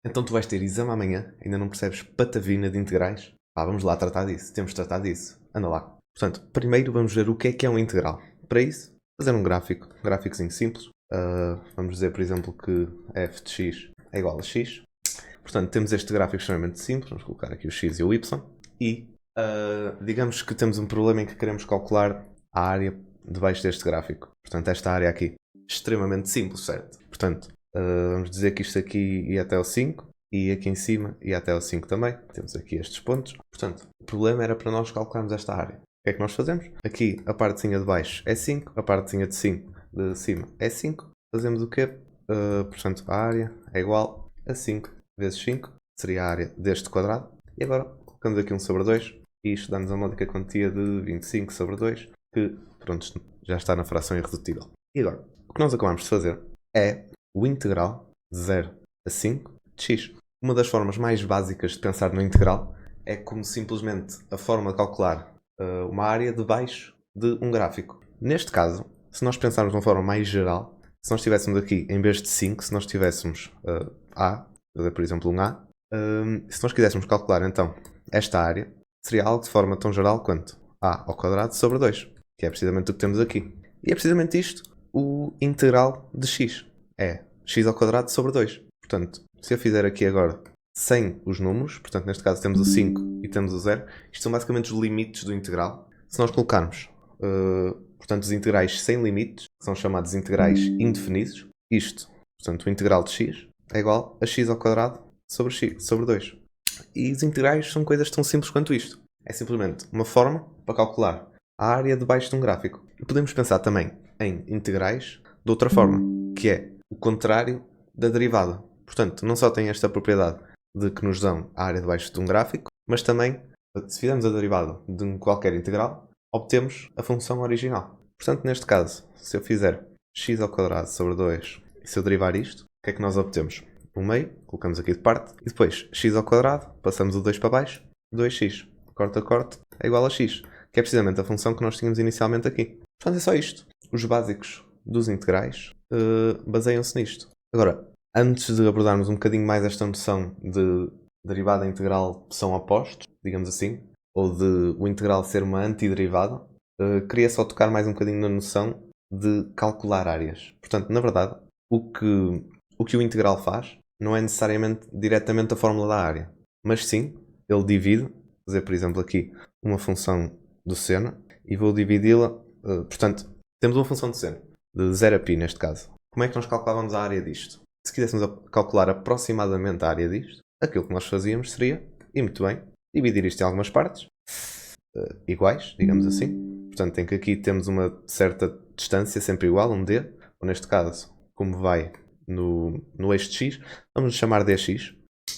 Então tu vais ter exame amanhã, ainda não percebes patavina de integrais? Pá, vamos lá tratar disso, temos de tratar disso. Anda lá. Portanto, primeiro vamos ver o que é um integral. Para isso, fazer um gráfico, um gráficozinho simples. Vamos dizer, por exemplo, que f de x é igual a x. Portanto, temos este gráfico extremamente simples, vamos colocar aqui o x e o y. E digamos que temos um problema em que queremos calcular a área debaixo deste gráfico. Portanto, esta área aqui, extremamente simples, certo? Portanto, vamos dizer que isto aqui ia até o 5 e aqui em cima ia até o 5 também. Temos aqui estes pontos. Portanto, o problema era para nós calcularmos esta área. O que é que nós fazemos? Aqui a partezinha de baixo é 5, a partezinha de cima é 5. Fazemos o quê? Portanto, a área é igual a 5 vezes 5, seria a área deste quadrado. E agora colocamos aqui 1 sobre 2 e isto dá-nos a módica quantia de 25 sobre 2, que pronto, já está na fração irredutível. E agora, o que nós acabamos de fazer é o integral de 0 a 5 de x. Uma das formas mais básicas de pensar no integral é como simplesmente a forma de calcular uma área debaixo de um gráfico. Neste caso, se nós pensarmos de uma forma mais geral, se nós tivéssemos aqui, em vez de 5, se nós tivéssemos A, por exemplo um A, se nós quiséssemos calcular então esta área, seria algo de forma tão geral quanto A ao quadrado sobre 2, que é precisamente o que temos aqui. E é precisamente isto o integral de x. É x ao quadrado sobre 2. Portanto, se eu fizer aqui agora sem os números, portanto neste caso temos o 5 e temos o 0, isto são basicamente os limites do integral. Se nós colocarmos portanto, os integrais sem limites, que são chamados integrais indefinidos, isto, portanto o integral de x é igual a x ao quadrado sobre x, sobre 2. E os integrais são coisas tão simples quanto isto. É simplesmente uma forma para calcular a área debaixo de um gráfico. E podemos pensar também em integrais de outra forma, que é o contrário da derivada. Portanto, não só tem esta propriedade de que nos dão a área debaixo de um gráfico, mas também, se fizermos a derivada de qualquer integral, obtemos a função original. Portanto, neste caso, se eu fizer x ao quadrado sobre 2 e se eu derivar isto, o que é que nós obtemos? O meio, colocamos aqui de parte, e depois x ao quadrado, passamos o 2 para baixo, 2x, corta, corta, é igual a x, que é precisamente a função que nós tínhamos inicialmente aqui. Portanto, é só isto. Os básicos dos integrais baseiam-se nisto. Agora, antes de abordarmos um bocadinho mais esta noção de derivada integral são opostos, digamos assim, ou de o integral ser uma antiderivada, queria só tocar mais um bocadinho na noção de calcular áreas. Portanto, na verdade, o que o integral faz não é necessariamente diretamente a fórmula da área, mas sim, ele divide, fazer por exemplo aqui uma função do seno, e vou dividi-la, portanto, temos uma função de seno, de 0 a π neste caso. Como é que nós calculávamos a área disto? Se quiséssemos calcular aproximadamente a área disto, aquilo que nós fazíamos seria, e muito bem, dividir isto em algumas partes, iguais, digamos assim. Portanto, em que aqui temos uma certa distância sempre igual, um d, ou neste caso, como vai no eixo de x, vamos chamar dx.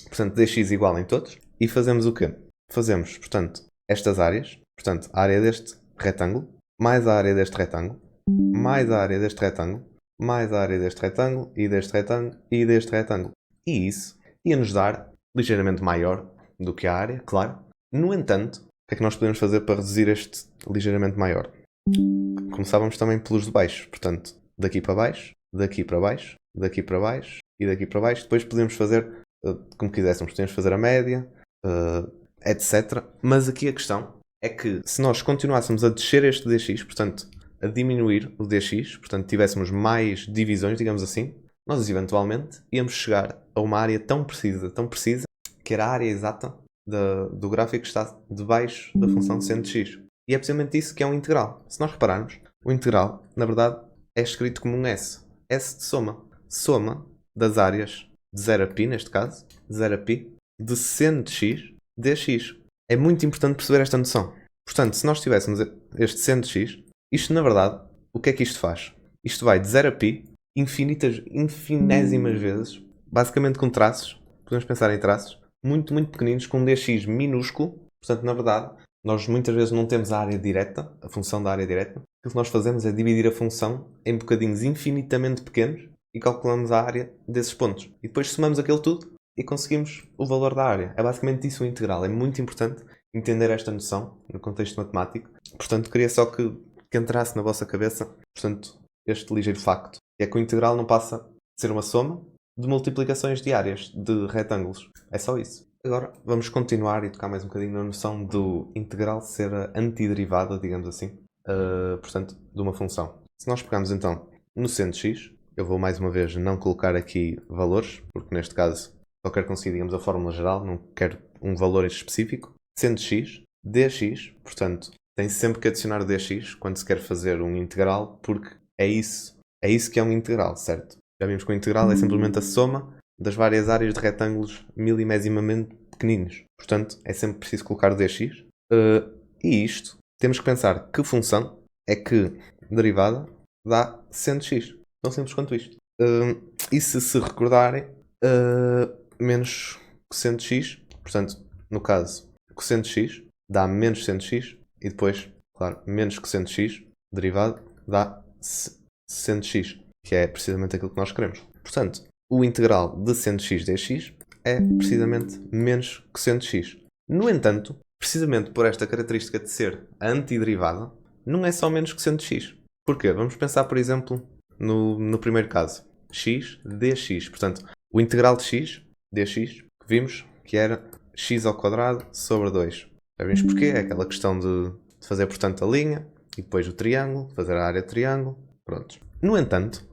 Portanto, dx igual em todos. E fazemos o quê? Fazemos, portanto, estas áreas. Portanto, a área deste retângulo, mais a área deste retângulo, mais a área deste retângulo, mais a área deste retângulo, e deste retângulo, e deste retângulo. E isso ia-nos dar ligeiramente maior do que a área, claro. No entanto, o que é que nós podemos fazer para reduzir este ligeiramente maior? Começávamos também pelos de baixo. Portanto, daqui para baixo, daqui para baixo, daqui para baixo e daqui para baixo. Depois podemos fazer como quiséssemos. Podemos fazer a média, etc. Mas aqui a questão é que se nós continuássemos a descer este dx, portanto, a diminuir o dx, portanto, tivéssemos mais divisões, digamos assim, nós eventualmente íamos chegar a uma área tão precisa, que era a área exata do gráfico que está debaixo da função seno de x. E é precisamente isso que é um integral. Se nós repararmos, o integral, na verdade, é escrito como um S. S de soma. Soma das áreas de 0 a π, neste caso, 0 a π, de seno de x, dx. É muito importante perceber esta noção. Portanto, se nós tivéssemos este seno de x, isto, na verdade, o que é que isto faz? Isto vai de 0 a π, infinésimas vezes, basicamente com traços, podemos pensar em traços, muito, muito pequeninos, com um dx minúsculo. Portanto, na verdade, nós muitas vezes não temos a área direta, a função da área direta. O que nós fazemos é dividir a função em bocadinhos infinitamente pequenos e calculamos a área desses pontos. E depois somamos aquilo tudo e conseguimos o valor da área. É basicamente isso o integral. É muito importante entender esta noção no contexto matemático. Portanto, queria só que entrasse na vossa cabeça, portanto, este ligeiro facto. É que o integral não passa de ser uma soma de multiplicações diárias de retângulos. É só isso. Agora vamos continuar e tocar mais um bocadinho na noção do integral ser a antiderivada, digamos assim, portanto, de uma função. Se nós pegarmos então no seno de x, eu vou mais uma vez não colocar aqui valores, porque neste caso só quero conseguir, digamos, a fórmula geral, não quero um valor específico. Seno de x, dx, portanto, tem sempre que adicionar o dx quando se quer fazer um integral, porque é isso que é um integral, certo? Já vimos que o integral é simplesmente a soma das várias áreas de retângulos milimesimamente pequeninos. Portanto, é sempre preciso colocar o dx. E isto, temos que pensar que função é que derivada dá seno de x. Tão simples quanto isto. E se recordarem, menos cosseno de x, portanto, no caso, cosseno de x dá menos seno de x e depois, claro, menos cosseno de x, derivado, dá seno de x, que é precisamente aquilo que nós queremos. Portanto, o integral de seno de x dx é precisamente menos cosseno de x. No entanto, precisamente por esta característica de ser a antiderivada, não é só menos cosseno de x. Porquê? Vamos pensar, por exemplo, no primeiro caso, x dx. Portanto, o integral de x dx, que vimos que era x ao quadrado sobre 2. Já vimos porquê? É aquela questão de fazer, portanto, a linha e depois o triângulo, fazer a área de triângulo. Pronto. No entanto,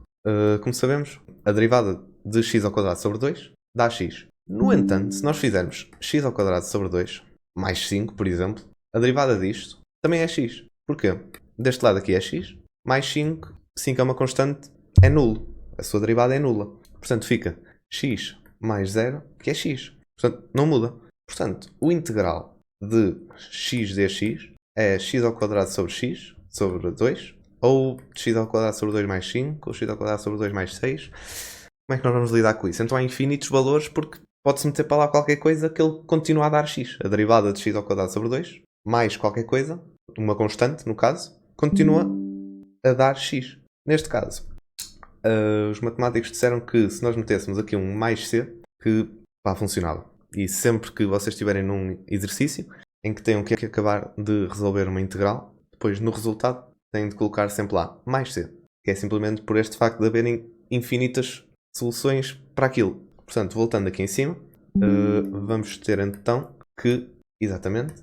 como sabemos, a derivada de x ao quadrado sobre 2 dá x. No entanto, se nós fizermos x ao quadrado sobre 2 mais 5, por exemplo, a derivada disto também é x. Porquê? Deste lado aqui é x, mais 5, 5 é uma constante, é nulo. A sua derivada é nula. Portanto, fica x mais 0, que é x. Portanto, não muda. Portanto, o integral de x dx é x ao quadrado sobre x sobre 2, ou x ao quadrado sobre 2 mais 5, ou x ao quadrado sobre 2 mais 6. Como é que nós vamos lidar com isso? Então há infinitos valores, porque pode-se meter para lá qualquer coisa que ele continua a dar x. A derivada de x ao quadrado sobre 2, mais qualquer coisa, uma constante, no caso, continua a dar x. Neste caso, os matemáticos disseram que se nós metêssemos aqui um mais c, que funcionava. E sempre que vocês estiverem num exercício em que tenham que acabar de resolver uma integral, depois no resultado têm de colocar sempre lá mais c, que é simplesmente por este facto de haverem infinitas soluções para aquilo. Portanto, voltando aqui em cima, vamos ter então que, exatamente,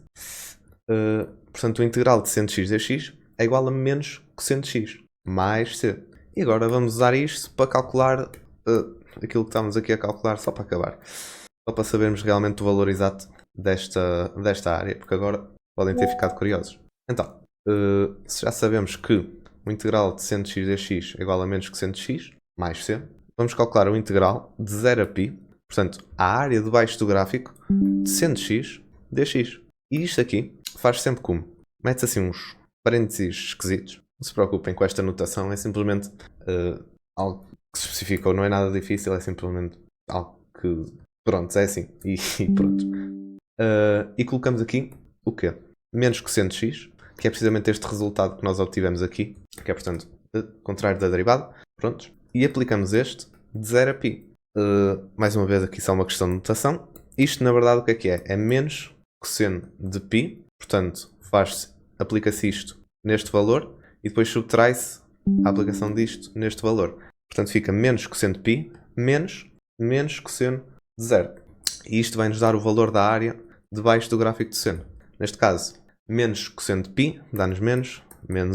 portanto, o integral de seno de x dx é igual a menos cosseno de x mais c. E agora vamos usar isto para calcular aquilo que estamos aqui a calcular, só para acabar. Só para sabermos realmente o valor exato desta área, porque agora podem ter ficado curiosos. Então, se já sabemos que o integral de seno de x dx é igual a menos cosseno de x mais c, vamos calcular o integral de 0 a π, portanto, a área debaixo do gráfico de seno de x dx. E isto aqui faz sempre como? Mete-se assim uns parênteses esquisitos. Não se preocupem com esta notação, é simplesmente algo que se especificou, não é nada difícil, é simplesmente algo que, pronto, é assim, e pronto. E colocamos aqui o quê? Menos cosseno de x, que é precisamente este resultado que nós obtivemos aqui, que é, portanto, contrário da derivada, pronto. E aplicamos este de 0 a π. Mais uma vez aqui só uma questão de notação. Isto, na verdade, o que é? É menos cosseno de π, portanto, aplica-se isto neste valor, e depois subtrai-se a aplicação disto neste valor. Portanto, fica menos cosseno de π menos cosseno de 0. E isto vai nos dar o valor da área debaixo do gráfico de seno. Neste caso, menos cosseno de π dá-nos menos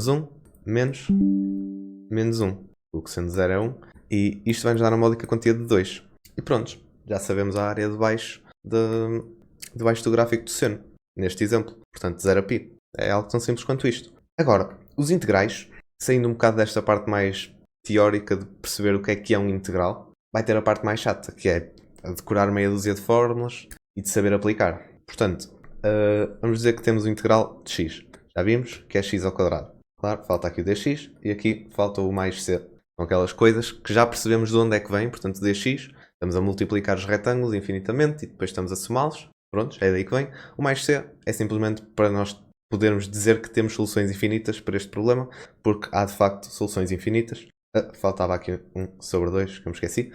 1, menos 1. O cosseno de 0 é 1. E isto vai nos dar uma módica quantia de 2. E pronto, já sabemos a área debaixo do gráfico de seno. Neste exemplo, portanto, 0 a π. É algo tão simples quanto isto. Agora, os integrais, saindo um bocado desta parte mais teórica de perceber o que é um integral, vai ter a parte mais chata, que é a decorar meia dúzia de fórmulas e de saber aplicar. Portanto, vamos dizer que temos o integral de x. Já vimos que é x ao quadrado. Claro, falta aqui o dx e aqui falta o mais c. São aquelas coisas que já percebemos de onde é que vem, portanto, dx, estamos a multiplicar os retângulos infinitamente e depois estamos a somá-los. Pronto, é daí que vem. O mais c é simplesmente para nós podermos dizer que temos soluções infinitas para este problema, porque há de facto soluções infinitas. Faltava aqui 1 sobre 2, que eu me esqueci.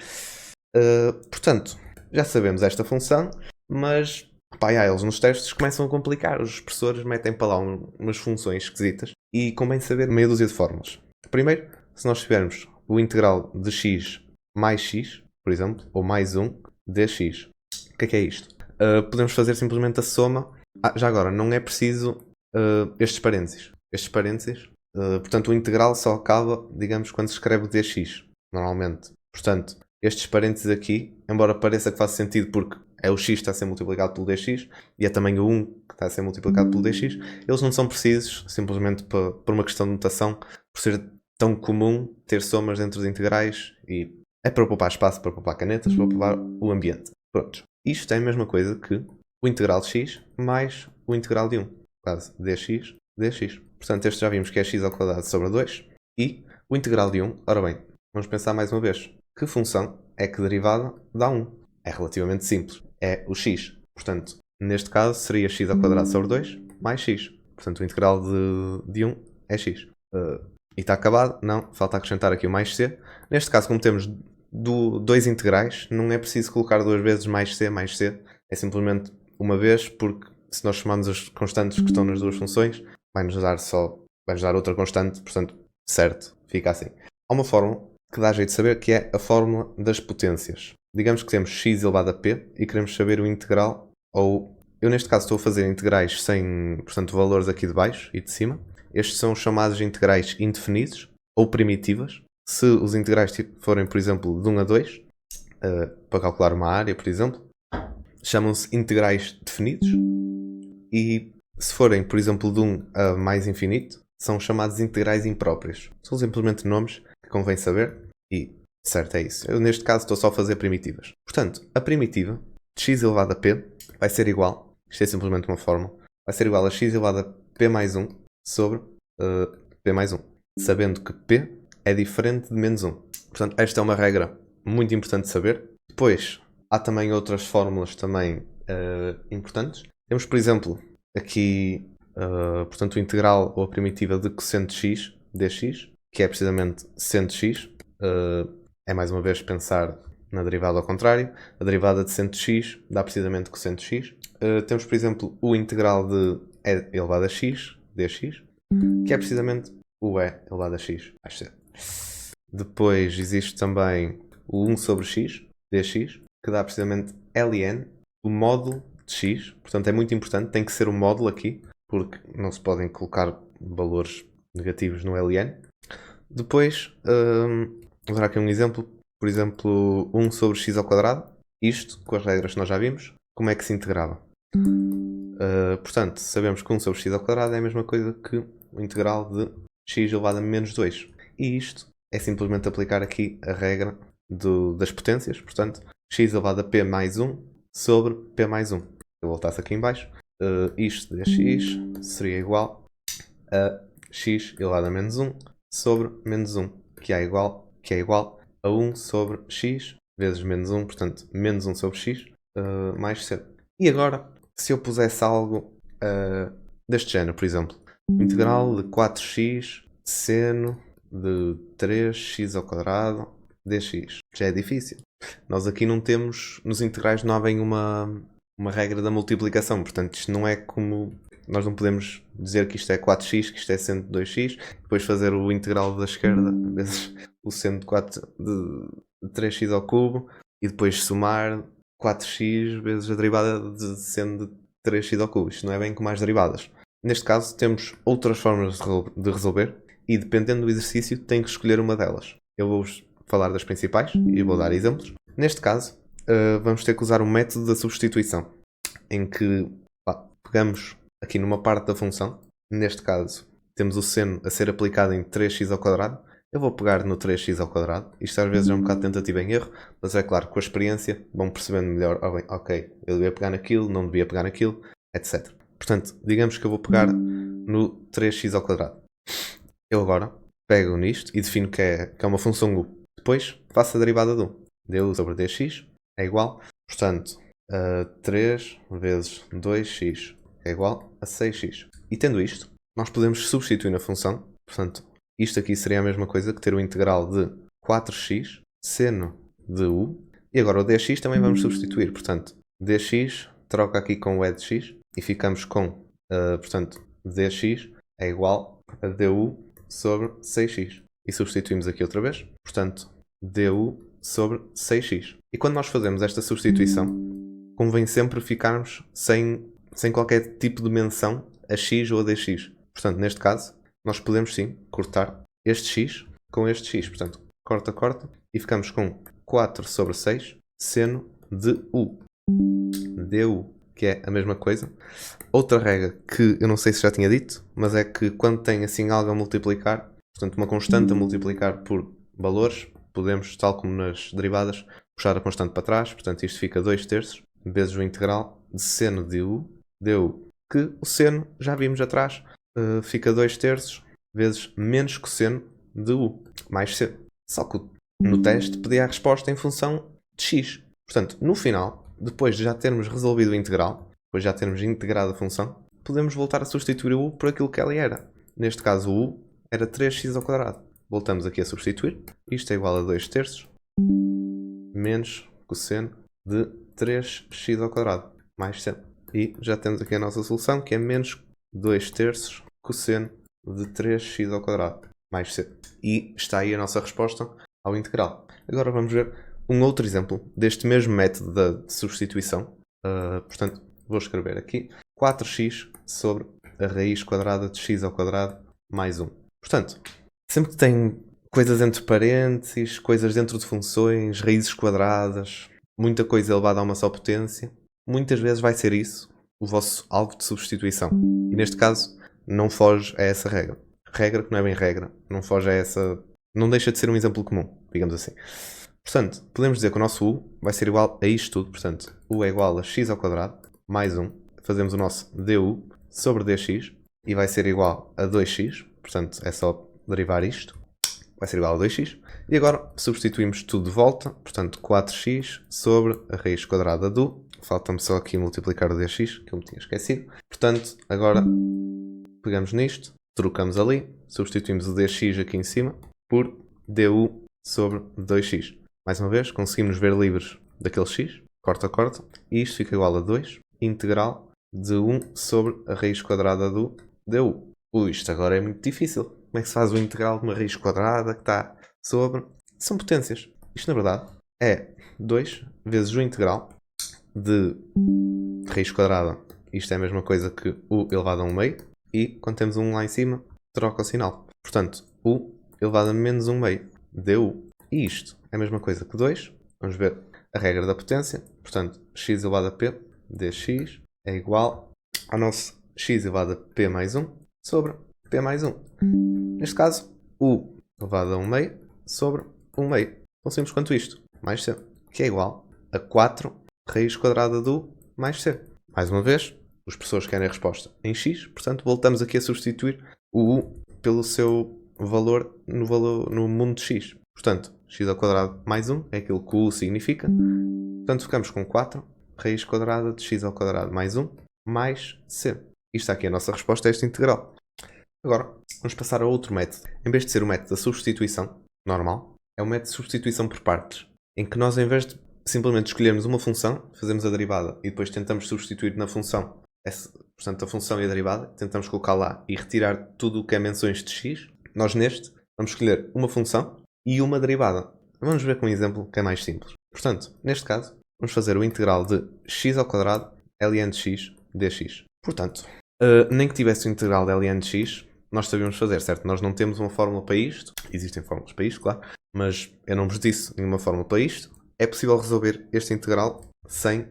Portanto, já sabemos esta função, mas eles nos testes começam a complicar. Os professores metem para lá umas funções esquisitas e convém saber meia dúzia de fórmulas. Primeiro, se nós tivermos o integral de x mais x, por exemplo, ou mais 1 dx. O que é isto? Podemos fazer simplesmente a soma. Já agora, não é preciso estes parênteses. Estes parênteses, portanto, o integral só acaba, digamos, quando se escreve o dx, normalmente. Portanto, estes parênteses aqui, embora pareça que faça sentido porque é o x que está a ser multiplicado pelo dx e é também o 1 que está a ser multiplicado pelo dx, eles não são precisos, simplesmente por uma questão de notação, por ser tão comum ter somas dentro de integrais e é para poupar espaço, para poupar canetas, para poupar o ambiente. Pronto. Isto é a mesma coisa que o integral de x mais o integral de 1. Quase dx, dx. Portanto, este já vimos que é x ao quadrado sobre 2 e o integral de 1. Ora bem, vamos pensar mais uma vez. Que função é que derivada dá 1? É relativamente simples. É o x. Portanto, neste caso seria x ao quadrado sobre 2 mais x. Portanto, o integral de 1 é x. E está acabado? Não. Falta acrescentar aqui o mais c. Neste caso, como temos dois integrais, não é preciso colocar duas vezes mais c. É simplesmente uma vez, porque se nós somarmos as constantes que estão nas duas funções, vai-nos dar outra constante, portanto, certo, fica assim. Há uma fórmula que dá jeito de saber, que é a fórmula das potências. Digamos que temos x elevado a p e queremos saber o integral, ou eu neste caso estou a fazer integrais sem, portanto, valores aqui de baixo e de cima. Estes são chamados integrais indefinidos ou primitivas. Se os integrais forem, por exemplo, de 1 a 2, para calcular uma área, por exemplo, chamam-se integrais definidos. E se forem, por exemplo, de 1 a mais infinito, são chamados integrais impróprios. São simplesmente nomes que convém saber e, certo, é isso. Eu neste caso estou só a fazer primitivas. Portanto, a primitiva de x elevado a p vai ser igual, isto é simplesmente uma fórmula, vai ser igual a x elevado a p mais 1 sobre p mais 1. Sabendo que p é diferente de menos 1. Portanto, esta é uma regra muito importante de saber. Depois, há também outras fórmulas também importantes. Temos, por exemplo, aqui portanto, o integral ou a primitiva de cosseno de x, dx, que é precisamente seno de x. É mais uma vez pensar na derivada ao contrário. A derivada de seno de x dá precisamente cosseno de x. Temos, por exemplo, o integral de e elevado a x, dx, que é precisamente o e elevado a x. Vai ser. Depois existe também o 1 sobre x, dx, que dá precisamente ln, o módulo de x. Portanto, é muito importante, tem que ser o módulo aqui, porque não se podem colocar valores negativos no ln. Depois, vou dar aqui um exemplo. Por exemplo, 1 sobre x ao quadrado. Isto, com as regras que nós já vimos, como é que se integrava? Portanto, sabemos que 1 sobre x ao quadrado é a mesma coisa que o integral de x elevado a menos 2. E isto é simplesmente aplicar aqui a regra das potências. Portanto, x elevado a p mais 1 sobre p mais 1. Se eu voltasse aqui em baixo, isto dx seria igual a x elevado a menos 1 sobre menos 1, que é igual a 1 sobre x vezes menos 1, portanto, menos 1 sobre x mais c. E agora, se eu pusesse algo deste género, por exemplo, integral de 4x seno de 3x ao quadrado dx. Já é difícil. Nós aqui não temos, nos integrais não há bem uma regra da multiplicação, portanto isto não é como, nós não podemos dizer que isto é 4x, que isto é seno de 2x, depois fazer o integral da esquerda vezes o seno de 3x ao cubo e depois somar 4x vezes a derivada de seno de 3x ao cubo. Isto não é bem como as derivadas. Neste caso temos outras formas de resolver e dependendo do exercício tem que escolher uma delas. Eu vou-vos falar das principais e vou dar exemplos. Neste caso vamos ter que usar o método da substituição, em que pegamos aqui numa parte da função. Neste caso temos o seno a ser aplicado em 3x ao quadrado. Eu vou pegar no 3x ao quadrado. Isto às vezes é um bocado tentativa em erro, mas é claro, com a experiência vão percebendo melhor. Ok, eu devia pegar naquilo, não devia pegar naquilo, etc. Portanto, digamos que eu vou pegar no 3x ao quadrado. Eu agora pego nisto e defino que é uma função u. Depois faço a derivada de 1. du sobre dx é igual, portanto, a 3 vezes 2x é igual a 6x. E tendo isto, nós podemos substituir na função. Portanto, isto aqui seria a mesma coisa que ter o integral de 4x seno de u. E agora o dx também vamos substituir. Portanto, dx troca aqui com o e de x e ficamos com, portanto, dx é igual a du sobre 6x. E substituímos aqui outra vez. Portanto, du sobre 6x. E quando nós fazemos esta substituição, convém sempre ficarmos sem qualquer tipo de menção a x ou a dx. Portanto, neste caso, nós podemos sim cortar este x com este x. Portanto, corta, corta e ficamos com 4 sobre 6 seno de u. du, que é a mesma coisa. Outra regra que eu não sei se já tinha dito, mas é que quando tem assim algo a multiplicar, portanto uma constante a multiplicar por valores, podemos, tal como nas derivadas, puxar a constante para trás. Portanto, isto fica 2/3 vezes o integral de seno de u du, que o seno, já vimos atrás, fica 2/3 vezes menos cosseno de u, mais c. Só que no teste pedia a resposta em função de x. Portanto, no final, depois de já termos resolvido o integral, depois de já termos integrado a função, podemos voltar a substituir o u por aquilo que ela era. Neste caso, o u era 3x². Voltamos aqui a substituir. Isto é igual a 2/3 menos cosseno de 3x² mais c. E já temos aqui a nossa solução, que é menos 2/3 cosseno de 3x² mais c. E está aí a nossa resposta ao integral. Agora vamos ver um outro exemplo deste mesmo método de substituição. Portanto, vou escrever aqui 4x sobre a raiz quadrada de x² mais 1. Portanto, sempre que tem coisas entre parênteses, coisas dentro de funções, raízes quadradas, muita coisa elevada a uma só potência, muitas vezes vai ser isso o vosso alvo de substituição. E neste caso, não foge a essa regra. Regra que não é bem regra, não foge a essa... Não deixa de ser um exemplo comum, digamos assim. Portanto, podemos dizer que o nosso u vai ser igual a isto tudo. Portanto, u é igual a x² mais 1. Fazemos o nosso du sobre dx e vai ser igual a 2x. Portanto, é só derivar isto. Vai ser igual a 2x. E agora substituímos tudo de volta. Portanto, 4x sobre a raiz quadrada do... Falta-me só aqui multiplicar o dx, que eu me tinha esquecido. Portanto, agora pegamos nisto, trocamos ali, substituímos o dx aqui em cima por du sobre 2x. Mais uma vez, conseguimos ver livres daquele x, corta, corta, e isto fica igual a 2, integral de 1 sobre a raiz quadrada do du. Isto agora é muito difícil. Como é que se faz o integral de uma raiz quadrada que está sobre... São potências. Isto, na verdade, é 2 vezes o integral de raiz quadrada. Isto é a mesma coisa que u elevado a 1 meio. E, quando temos um lá em cima, troca o sinal. Portanto, u elevado a menos 1 meio du. E isto é a mesma coisa que 2. Vamos ver a regra da potência. Portanto, x elevado a p dx é igual ao nosso x elevado a p mais 1 sobre p mais 1. Neste caso, u elevado a 1 meio sobre 1 meio. Tão simples quanto isto. Mais c. Que é igual a 4 raiz quadrada do mais c. Mais uma vez, os professores querem a resposta em x. Portanto, voltamos aqui a substituir o u pelo seu valor no mundo de x. Portanto, x² mais 1 é aquilo que o u significa. Portanto, ficamos com 4 raiz quadrada de x² mais 1 mais c. Isto está aqui a nossa resposta a este integral. Agora, vamos passar a outro método. Em vez de ser o método da substituição normal, é o método de substituição por partes, em que nós, em vez de simplesmente escolhermos uma função, fazemos a derivada e depois tentamos substituir na função, portanto, a função e a derivada, tentamos colocar lá e retirar tudo o que é menções de x, nós neste vamos escolher uma função e uma derivada. Vamos ver com um exemplo que é mais simples. Portanto, neste caso, vamos fazer o integral de x² ln de x dx. Portanto, nem que tivesse o integral de ln de x, nós sabíamos fazer, certo? Nós não temos uma fórmula para isto. Existem fórmulas para isto, claro. Mas eu não vos disse nenhuma fórmula para isto. É possível resolver este integral sem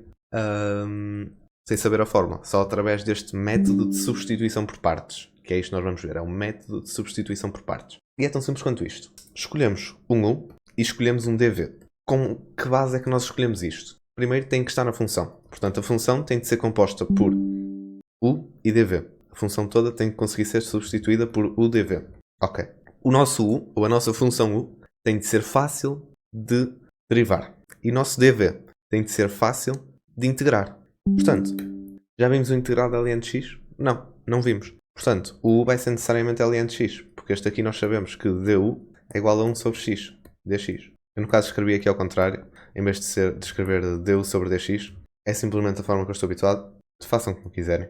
saber a fórmula. Só através deste método de substituição por partes. Que é isto que nós vamos ver. É um método de substituição por partes. E é tão simples quanto isto. Escolhemos um u e escolhemos um dv. Com que base é que nós escolhemos isto? Primeiro tem que estar na função. Portanto, a função tem de ser composta por u e dv. A função toda tem que conseguir ser substituída por u dv. Ok. O nosso u, ou a nossa função u, tem de ser fácil de derivar. E o nosso dv tem de ser fácil de integrar. Portanto, já vimos o integral de ln de x? Não, não vimos. Portanto, o u vai ser necessariamente ln de x, porque este aqui nós sabemos que du é igual a 1 sobre x, dx. Eu no caso escrevi aqui ao contrário, em vez de escrever du sobre dx, é simplesmente a forma que eu estou habituado. Façam como quiserem.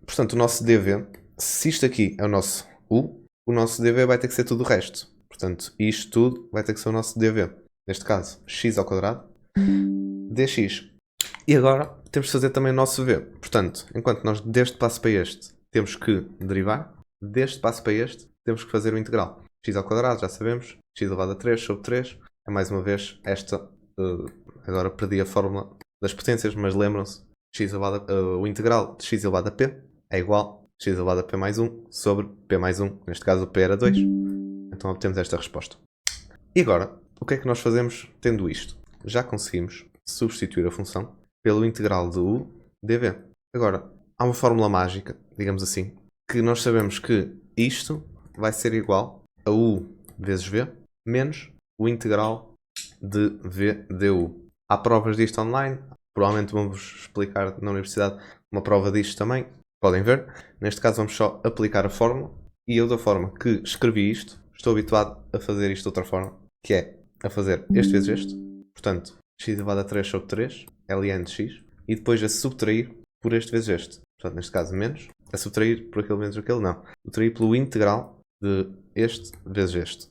Portanto, o nosso dv, se isto aqui é o nosso u, o nosso dv vai ter que ser tudo o resto. Portanto, isto tudo vai ter que ser o nosso dv. neste caso x ao quadrado, dx. E agora temos que fazer também o nosso v. Portanto, enquanto nós deste passo para este temos que derivar, deste passo para este temos que fazer o integral. X ao quadrado, já sabemos, x elevado a 3 sobre 3. É mais uma vez esta, agora perdi a fórmula das potências, mas lembram-se, o integral de x elevado a p é igual a x elevado a p mais 1 sobre p mais 1. Neste caso o p era 2. Então obtemos esta resposta. E agora, o que é que nós fazemos tendo isto? Já conseguimos substituir a função pelo integral de u dv. Agora, há uma fórmula mágica, digamos assim, que nós sabemos que isto vai ser igual a u vezes v menos o integral de v du. Há provas disto online, provavelmente vamos explicar na universidade uma prova disto também, podem ver. Neste caso vamos só aplicar a fórmula e eu da forma que escrevi isto, estou habituado a fazer isto de outra forma, que é a fazer este vezes este, portanto x elevado a 3 sobre 3, ln de x, e depois a subtrair por este vezes este. Portanto, neste caso, menos, a subtrair por aquele menos aquele, não. Subtrair pelo integral de este vezes este.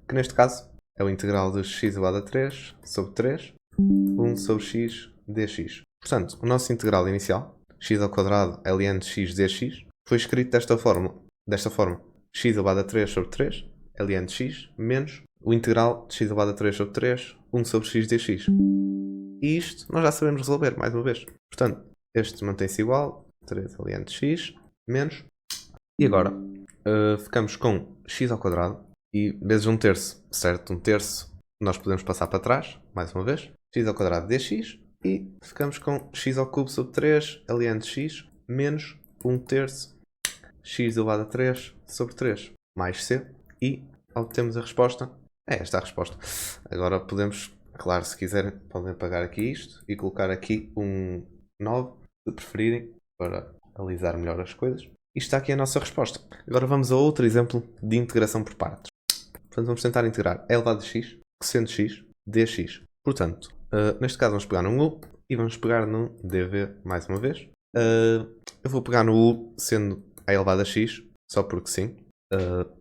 Que neste caso é o integral de x elevado a 3 sobre 3, 1 sobre x dx. Portanto, o nosso integral inicial, x ao quadrado ln de x dx, foi escrito desta forma, x elevado a 3 sobre 3, ln de x, menos o integral de x elevado a 3 sobre 3, 1 sobre x dx. E isto nós já sabemos resolver, mais uma vez. Portanto, este mantém-se igual, 3 ln de x, menos. E agora, ficamos com x ao quadrado, e vezes 1/3, certo? 1/3 nós podemos passar para trás, mais uma vez. X ao quadrado dx, e ficamos com x ao cubo sobre 3, ln de x, menos 1/3, x elevado a 3 sobre 3, mais c. E obtemos a resposta. É esta a resposta. Agora podemos, claro, se quiserem, podem apagar aqui isto e colocar aqui um 9, se preferirem, para alisar melhor as coisas. E está aqui a nossa resposta. Agora vamos a outro exemplo de integração por partes. Portanto, vamos tentar integrar e elevado a x, cosseno de x, dx. Portanto, neste caso vamos pegar num u e vamos pegar num dv mais uma vez. Eu vou pegar no u sendo a elevado a x, só porque sim.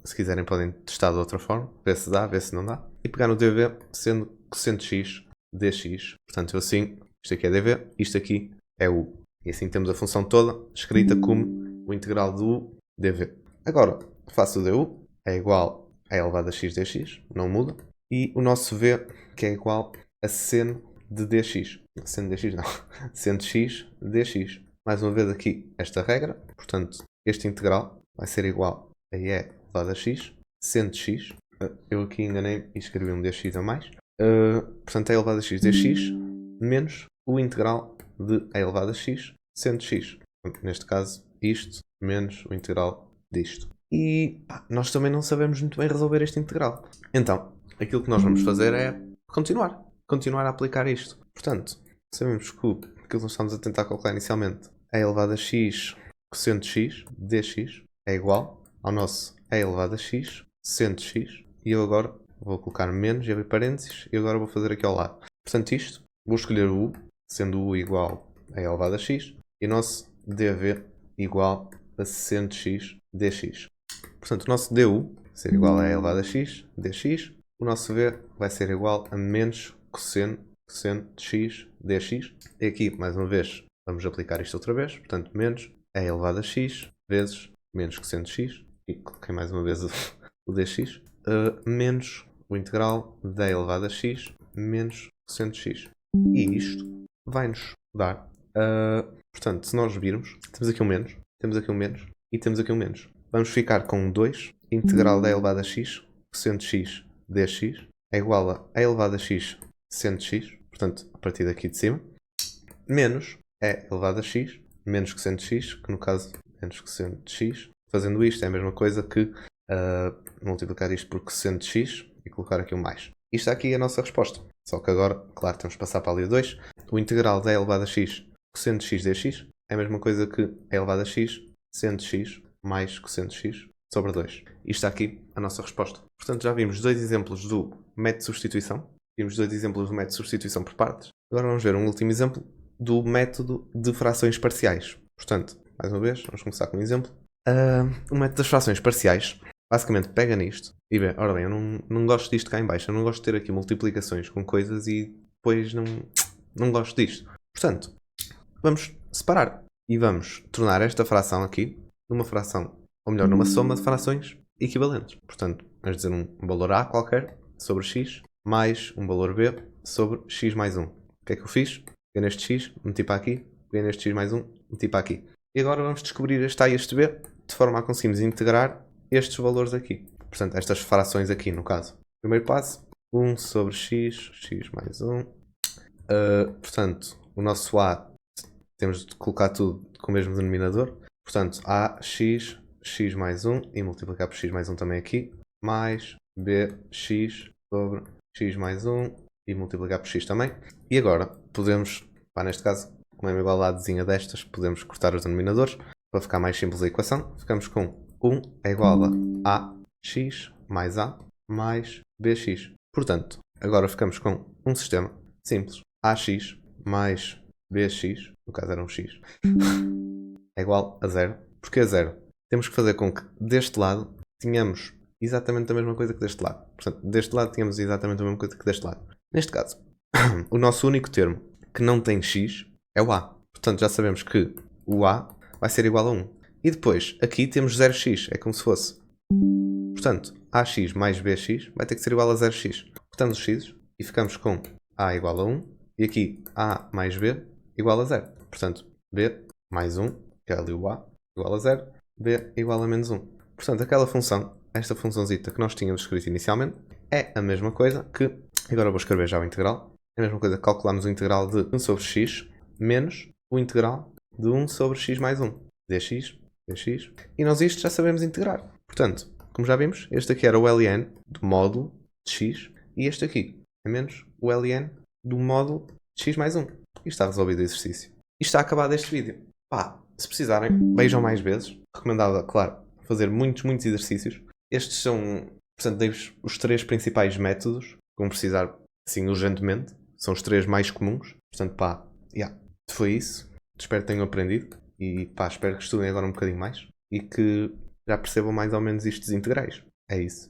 Se quiserem podem testar de outra forma, ver se dá, ver se não dá. E pegar no dv sendo cosseno de x dx. Portanto, eu assim, isto aqui é dv, isto aqui é u. E assim temos a função toda escrita como o integral de u dv. Agora, faço o du, é igual a elevado a x dx, não muda. E o nosso v, que é igual a seno de dx. Seno de dx não, seno de x dx. Mais uma vez aqui esta regra, portanto, este integral vai ser igual a e elevado a x, seno de x. Eu aqui enganei e escrevi um dx a mais. Portanto, é elevado a x dx menos o integral de e elevado a x, seno de x. Neste caso, isto menos o integral disto. E nós também não sabemos muito bem resolver este integral. Então, aquilo que nós vamos fazer é continuar a aplicar isto. Portanto, sabemos que aquilo que nós estamos a tentar calcular inicialmente, e elevado a x cosseno de x dx é igual ao nosso e elevado a x seno de x. E eu agora vou colocar menos e abrir parênteses e agora vou fazer aqui ao lado. Portanto, isto, vou escolher o u, sendo o u igual a e elevado a x, e o nosso dv igual a seno de x dx. Portanto, o nosso du vai ser igual a e elevado a x dx. O nosso v vai ser igual a menos cosseno de x dx. E aqui, mais uma vez, vamos aplicar isto outra vez. Portanto, menos e elevado a x vezes menos cosseno de x. E coloquei mais uma vez o dx. Menos o integral de e elevado a x menos cosseno de x. E isto vai-nos dar... portanto, se nós virmos, temos aqui um menos, temos aqui um menos e temos aqui um menos. Vamos ficar com 2, integral de e elevado a x, cosseno de x dx, é igual a e elevado a x seno de x, portanto, a partir daqui de cima, menos e elevado a x, menos cosseno de x, que no caso, menos cosseno de x. Fazendo isto é a mesma coisa que multiplicar isto por cosseno de x e colocar aqui um mais. Isto aqui é a nossa resposta. Só que agora, claro, temos que passar para ali o 2. O integral de e elevado a x, cosseno de x dx, é a mesma coisa que e elevado a x, seno de x, mais cosseno de x, sobre 2. Isto aqui a nossa resposta. Portanto, já vimos dois exemplos do método de substituição. Vimos dois exemplos do método de substituição por partes. Agora vamos ver um último exemplo do método de frações parciais. Portanto, mais uma vez, vamos começar com um exemplo. O método das frações parciais, basicamente pega nisto e vê, ora bem, eu não gosto disto cá em baixo, eu não gosto de ter aqui multiplicações com coisas e depois não gosto disto. Portanto, vamos separar e vamos tornar esta fração aqui numa fração, ou melhor, numa soma de frações equivalentes. Portanto, vamos dizer um valor A qualquer sobre x mais um valor B sobre x mais 1. O que é que eu fiz? Peguei neste x, meti para aqui, peguei neste x mais 1, meti para aqui. E agora vamos descobrir este A e este B, de forma a conseguirmos integrar estes valores aqui. Portanto, estas frações aqui, no caso. Primeiro passo, 1 sobre x, x mais 1. Portanto, o nosso A, temos de colocar tudo com o mesmo denominador. Portanto, A, x, x mais 1, e multiplicar por x mais 1 também aqui, mais B, x sobre x mais 1, e multiplicar por x também. E agora, podemos, neste caso, como é uma igualdadezinha destas, podemos cortar os denominadores, para ficar mais simples a equação. Ficamos com 1 é igual a ax mais a mais bx. Portanto, agora ficamos com um sistema simples. Ax mais bx, no caso era um x, é igual a 0. Porquê a 0? Temos que fazer com que deste lado tenhamos exatamente a mesma coisa que deste lado. Portanto, deste lado tínhamos exatamente a mesma coisa que deste lado. Neste caso, o nosso único termo que não tem x é o a. Portanto, já sabemos que o a vai ser igual a 1. E depois, aqui temos 0x, é como se fosse. Portanto, ax mais bx vai ter que ser igual a 0x. Cortamos os x e ficamos com a igual a 1. E aqui a mais b igual a 0. Portanto, b mais 1, que é ali o a, igual a 0. b igual a menos 1. Portanto, aquela função, esta funçãozita que nós tínhamos escrito inicialmente, é a mesma coisa que, agora vou escrever já o integral, é a mesma coisa que calculamos o integral de 1 sobre x menos o integral de 1 sobre x mais 1. dx, dx. E nós isto já sabemos integrar. Portanto, como já vimos, este aqui era o ln do módulo de x e este aqui é menos o ln do módulo de x mais 1. E está resolvido o exercício. E está acabado este vídeo. Se precisarem, vejam mais vezes. Recomendado, claro, fazer muitos exercícios. Estes são, portanto, dei-vos os 3 principais métodos que vão precisar, assim, urgentemente. São os 3 mais comuns. Portanto, foi isso. Espero que tenham aprendido. E espero que estudem agora um bocadinho mais. E que já percebam mais ou menos estes integrais. É isso.